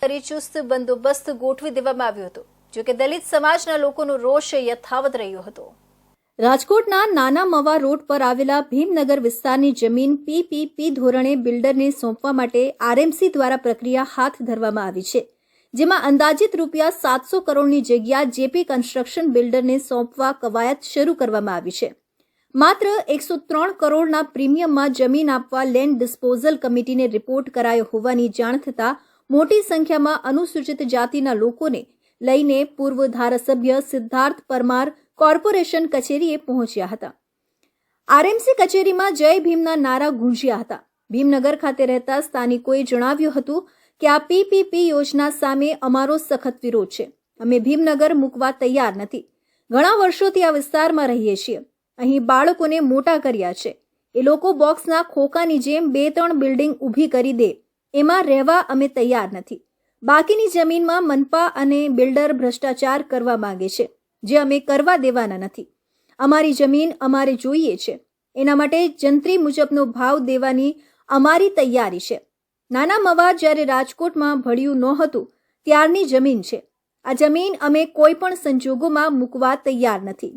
ચુસ્ત બંદોબસ્ત ગોઠવી દેવામાં આવ્યો હતો, જો કે દલિત સમાજના લોકોનો રોષ યથાવત રહ્યો હતો। રાજકોટના નાના મવા રોડ પર આવેલા ભીમનગર વિસ્તારની જમીન પીપીપી ધોરણે બિલ્ડરને સોંપવા માટે આરએમસી દ્વારા પ્રક્રિયા હાથ ધરવામાં આવી છે, જેમાં અંદાજિત રૂપિયા 700 કરોડની જગ્યા જેપી કન્સ્ટ્રક્શન બિલ્ડરને સોંપવા કવાયત શરૂ કરવામાં આવી છે। માત્ર 103 કરોડના પ્રીમિયમમાં જમીન આપવા લેન્ડ ડિસ્પોઝલ કમિટીને રિપોર્ટ કરાયો હોવાની જાણ થતાં મોટી સંખ્યામાં અનુસૂચિત જાતિના લોકોને લઈને પૂર્વ ધારાસભ્ય સિદ્ધાર્થ પરમાર કોર્પોરેશન કચેરીએ પહોંચ્યા હતા। આરએમસી કચેરીમાં જય ભીમના નારા ગુંજ્યા હતા। ભીમનગર ખાતે રહેતા સ્થાનિકોએ જણાવ્યું હતું કે આ પીપીપી યોજના સામે અમારો સખત વિરોધ છે। અમે ભીમનગર મૂકવા તૈયાર નથી। ઘણા વર્ષોથી આ વિસ્તારમાં રહીએ છીએ। અહીં બાળકોને મોટા કર્યા છે। એ લોકો બોક્સના ખોખાની જેમ 2-3 બિલ્ડિંગ ઊભી કરી દે, એમાં રહેવા અમે તૈયાર નથી। બાકીની જમીનમાં મનપા અને બિલ્ડર ભ્રષ્ટાચાર કરવા માંગે છે, જે અમે કરવા દેવાના નથી। અમારી જમીન અમારે જોઈએ છે, એના માટે જંત્રી મુજબનો ભાવ દેવાની અમારી તૈયારી છે। નાના મવા જ્યારે રાજકોટમાં ભળ્યું નહોતું ત્યારની જમીન છે। આ જમીન અમે કોઈ પણ સંજોગોમાં મૂકવા તૈયાર નથી।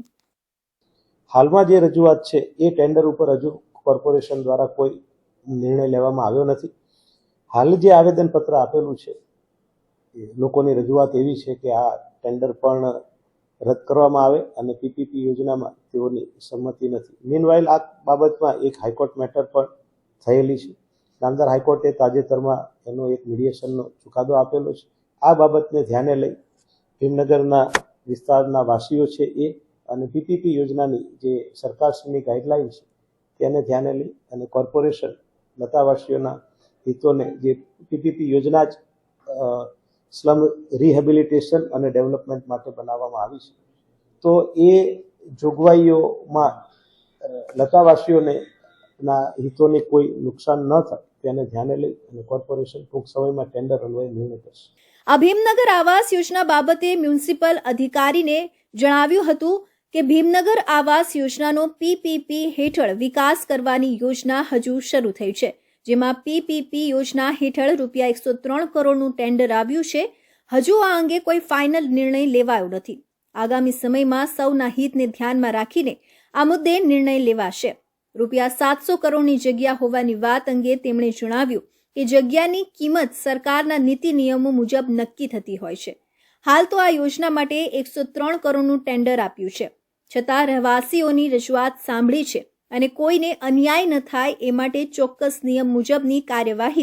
હાલમાં જે રજૂઆત છે એ ટેન્ડર ઉપર હજુ કોર્પોરેશન દ્વારા કોઈ નિર્ણય લેવામાં આવ્યો નથી। હાલ જે આવેદનપત્ર આપેલું છે લોકોની રજૂઆત એવી છે કે આ ટેન્ડર પણ રદ કરવામાં આવે અને પીપીપી યોજનામાં તેઓની સંમતિ નથી। મીનવાઇલ આ બાબતમાં એક હાઈકોર્ટ મેટર પણ થયેલી છે। નામદાર હાઈકોર્ટે તાજેતરમાં એનો એક મીડિયેશનનો ચુકાદો આપેલો છે। આ બાબતને ધ્યાને લઈ ભીમનગરના વિસ્તારના વાસીઓ છે એ અને પીપીપી યોજનાની જે સરકારશ્રીની ગાઈડલાઈન છે તેને ધ્યાને લઈ અને કોર્પોરેશન લતાવાસીઓના હિતોને જે પીપીપી યોજના જ સ્લમ રિહેબિલિટેશન અને ડેવલપમેન્ટ માટે બનાવવામાં આવી છે, તો એ જોગવાઈઓમાં લતાવાસીઓને ના હિતોને કોઈ નુકસાન ન થાય તેને ધ્યાને લઈ અને કોર્પોરેશન ટૂંક સમયમાં ટેન્ડર અન્વયે નિર્ણય કરશે। આ ભીમનગર આવાસ યોજના બાબતે મ્યુનિસિપલ અધિકારીને જણાવ્યું હતું કે ભીમનગર આવાસ યોજનાનો પીપીપી હેઠળ વિકાસ કરવાની યોજના હજુ શરૂ થઈ છે, જેમાં પીપીપી યોજના હેઠળ રૂપિયા 103 કરોડનું ટેન્ડર આવ્યું છે। હજુ આ અંગે કોઈ ફાઇનલ નિર્ણય લેવાયો નથી। આગામી સમયમાં સૌના હિતને ધ્યાનમાં રાખીને આ મુદ્દે નિર્ણય લેવાશે। રૂપિયા 700 કરોડની જગ્યા હોવાની વાત અંગે તેમણે જણાવ્યું કે જગ્યાની કિંમત સરકારના નીતિ નિયમો મુજબ નક્કી થતી હોય છે। હાલ તો આ યોજના માટે 103 કરોડનું ટેન્ડર આપ્યું છે, છતાં રહેવાસીઓની રજૂઆત સાંભળી છે અને કોઈને અન્યાય ન થાય એ માટે ચોક્કસ નિયમ મુજબની કાર્યવાહી